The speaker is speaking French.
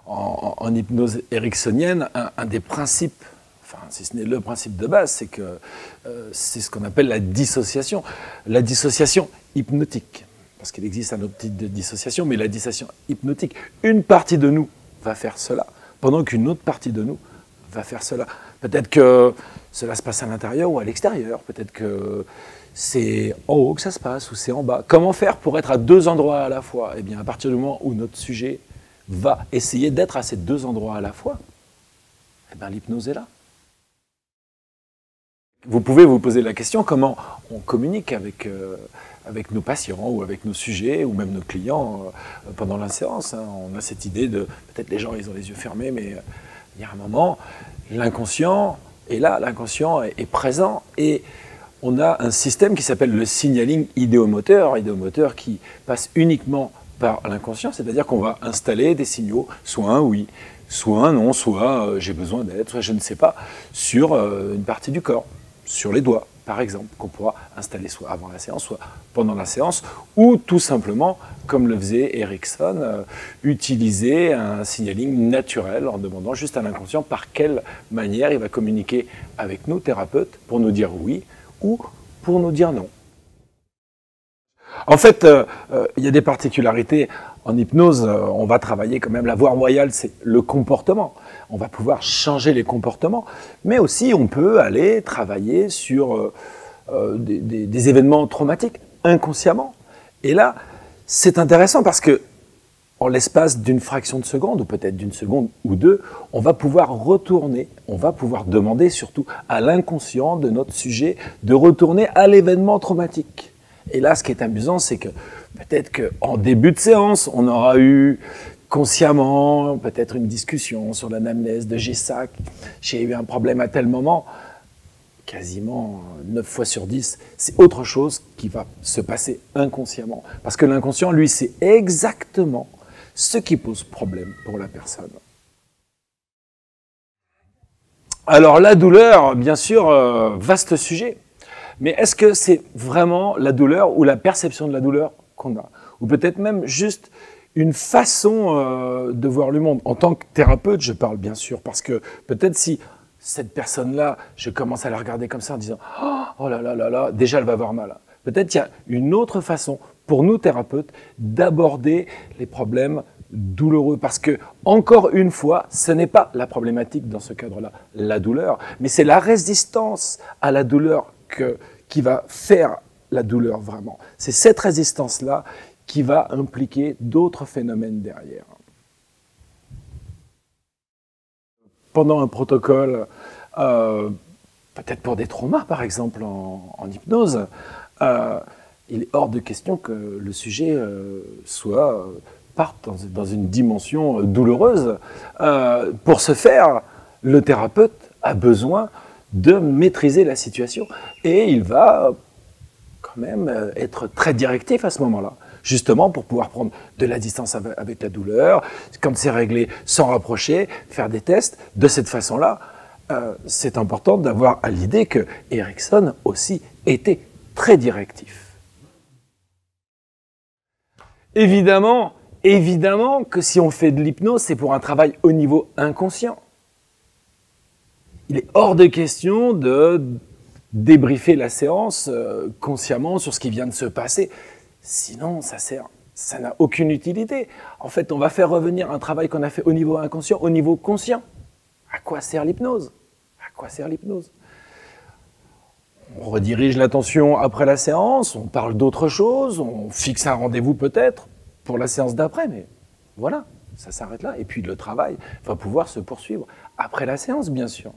en hypnose ericksonienne, un des principes, enfin si ce n'est le principe de base, c'est que c'est ce qu'on appelle la dissociation hypnotique. Parce qu'il existe un autre type de dissociation, mais la dissociation hypnotique. Une partie de nous va faire cela, pendant qu'une autre partie de nous va faire cela. Peut-être que cela se passe à l'intérieur ou à l'extérieur, peut-être que c'est en haut que ça se passe ou c'est en bas. Comment faire pour être à deux endroits à la fois? Eh bien, à partir du moment où notre sujet va essayer d'être à ces deux endroits à la fois, eh bien, l'hypnose est là. Vous pouvez vous poser la question comment on communique avec nos patients ou avec nos sujets ou même nos clients pendant la séance. On a cette idée de, peut-être les gens ils ont les yeux fermés, mais il y a un moment, l'inconscient est là, l'inconscient est présent et on a un système qui s'appelle le signaling idéomoteur qui passe uniquement par l'inconscient, c'est-à-dire qu'on va installer des signaux, soit un oui, soit un non, soit j'ai besoin d'aide, soit je ne sais pas, sur une partie du corps. Sur les doigts, par exemple, qu'on pourra installer soit avant la séance, soit pendant la séance, ou tout simplement, comme le faisait Erickson, utiliser un signaling naturel en demandant juste à l'inconscient par quelle manière il va communiquer avec nous, thérapeutes, pour nous dire oui ou pour nous dire non. En fait, il y a des particularités. En hypnose, on va travailler quand même, la voie royale, c'est le comportement. On va pouvoir changer les comportements, mais aussi on peut aller travailler sur des événements traumatiques inconsciemment. Et là, c'est intéressant parce que en l'espace d'une fraction de seconde, ou peut-être d'une seconde ou deux, on va pouvoir retourner, on va pouvoir demander surtout à l'inconscient de notre sujet de retourner à l'événement traumatique. Et là, ce qui est amusant, c'est que peut-être qu'en début de séance, on aura eu consciemment peut-être une discussion sur l'anamnèse de Gay-Lussac. J'ai eu un problème à tel moment. Quasiment 9 fois sur 10, c'est autre chose qui va se passer inconsciemment. Parce que l'inconscient, lui, c'est exactement ce qui pose problème pour la personne. Alors la douleur, bien sûr, vaste sujet. Mais est-ce que c'est vraiment la douleur ou la perception de la douleur qu'on a? Ou peut-être même juste une façon de voir le monde. En tant que thérapeute, je parle bien sûr, parce que peut-être si cette personne-là, je commence à la regarder comme ça en disant « Oh là là là là, déjà elle va avoir mal ». Peut-être qu'il y a une autre façon pour nous thérapeutes d'aborder les problèmes douloureux. Parce que, encore une fois, ce n'est pas la problématique dans ce cadre-là, la douleur, mais c'est la résistance à la douleur qui va faire la douleur vraiment. C'est cette résistance-là qui va impliquer d'autres phénomènes derrière. Pendant un protocole, peut-être pour des traumas par exemple en hypnose, il est hors de question que le sujet parte dans une dimension douloureuse. Pour ce faire, le thérapeute a besoin de maîtriser la situation et il va quand même être très directif à ce moment-là, justement pour pouvoir prendre de la distance avec la douleur, quand c'est réglé, s'en rapprocher, faire des tests. De cette façon-là, c'est important d'avoir à l'idée que Erickson aussi était très directif. Évidemment que si on fait de l'hypnose, c'est pour un travail au niveau inconscient. Il est hors de question de débriefer la séance consciemment sur ce qui vient de se passer. Sinon, ça n'a aucune utilité. En fait, on va faire revenir un travail qu'on a fait au niveau inconscient, au niveau conscient. À quoi sert l'hypnose? À quoi sert l'hypnose? On redirige l'attention après la séance, on parle d'autre chose, on fixe un rendez-vous peut-être pour la séance d'après, mais voilà, ça s'arrête là. Et puis le travail va pouvoir se poursuivre après la séance, bien sûr.